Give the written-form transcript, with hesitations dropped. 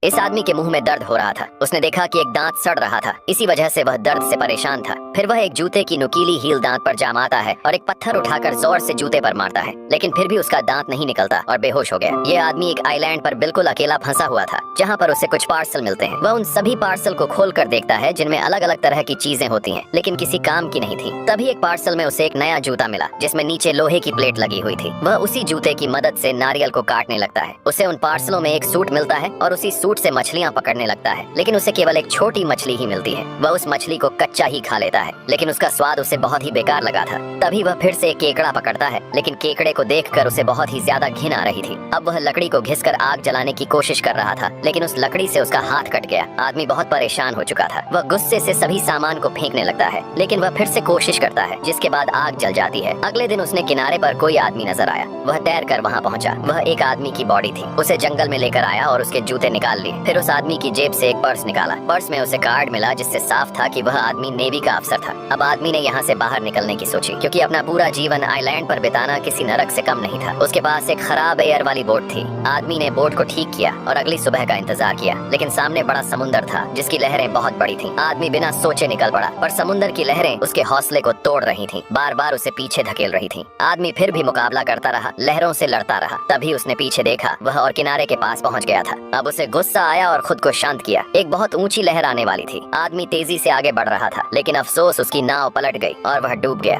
इस आदमी के मुंह में दर्द हो रहा था। उसने देखा कि एक दांत सड़ रहा था, इसी वजह से वह दर्द से परेशान था। फिर वह एक जूते की नुकीली हील दांत पर जमाता है और एक पत्थर उठाकर जोर से जूते पर मारता है, लेकिन फिर भी उसका दांत नहीं निकलता और बेहोश हो गया। ये आदमी एक आइलैंड पर बिल्कुल अकेला फंसा हुआ था, जहाँ पर उसे कुछ पार्सल मिलते हैं। वह उन सभी पार्सल को खोल कर देखता है जिनमें अलग अलग तरह की चीजें होती हैं, लेकिन किसी काम की नहीं थी। तभी एक पार्सल में उसे एक नया जूता मिला, जिसमें नीचे लोहे की प्लेट लगी हुई थी। वह उसी जूते की मदद से नारियल को काटने लगता है। उसे उन पार्सलों में एक सूट मिलता है और उसी सूट से मछलियाँ पकड़ने लगता है, लेकिन उसे केवल एक छोटी मछली ही मिलती है। वह उस मछली को कच्चा ही खा लेता है, लेकिन उसका स्वाद उसे बहुत ही बेकार लगा था। तभी वह फिर से एक केकड़ा पकड़ता है, लेकिन केकड़े को देखकर उसे बहुत ही ज्यादा घिन आ रही थी। अब वह लकड़ी को घिसकर आग जलाने की कोशिश कर रहा था, लेकिन उस लकड़ी से उसका हाथ कट गया। आदमी बहुत परेशान हो चुका था। वह गुस्से से सभी सामान को फेंकने लगता है, लेकिन वह फिर से कोशिश करता है, जिसके बाद आग जल जाती है। अगले दिन उसने किनारे पर कोई आदमी नजर आया। वह तैरकर वहां पहुंचा। वह एक आदमी की बॉडी थी। उसे जंगल में लेकर आया और उसके जूते निकाल लिए। फिर उस आदमी की जेब से एक पर्स निकाला। पर्स में उसे कार्ड मिला, जिससे साफ था कि वह आदमी नेवी का अफसर था। अब आदमी ने यहाँ से बाहर निकलने की सोची, क्योंकि अपना पूरा जीवन आइलैंड पर बिताना किसी नरक से कम नहीं था। उसके पास एक खराब एयर वाली बोट थी। आदमी ने बोट को ठीक किया और अगली सुबह का इंतजार किया, लेकिन सामने बड़ा समुंदर था, जिसकी लहरें बहुत बड़ी थी। आदमी बिना सोचे निकल पड़ा, पर समुंदर की लहरें उसके हौसले को तोड़ रही थी, बार बार उसे पीछे धकेल रही थी। आदमी फिर भी मुकाबला करता रहा, लहरों से लड़ता रहा। तभी उसने पीछे देखा, वह और किनारे के पास पहुंच गया था। अब उसे गुस्सा आया और खुद को शांत किया। एक बहुत ऊंची लहर आने वाली थी। आदमी तेजी से आगे बढ़ रहा था, लेकिन अफसोस उसकी नाव पलट गई और वह डूब गया।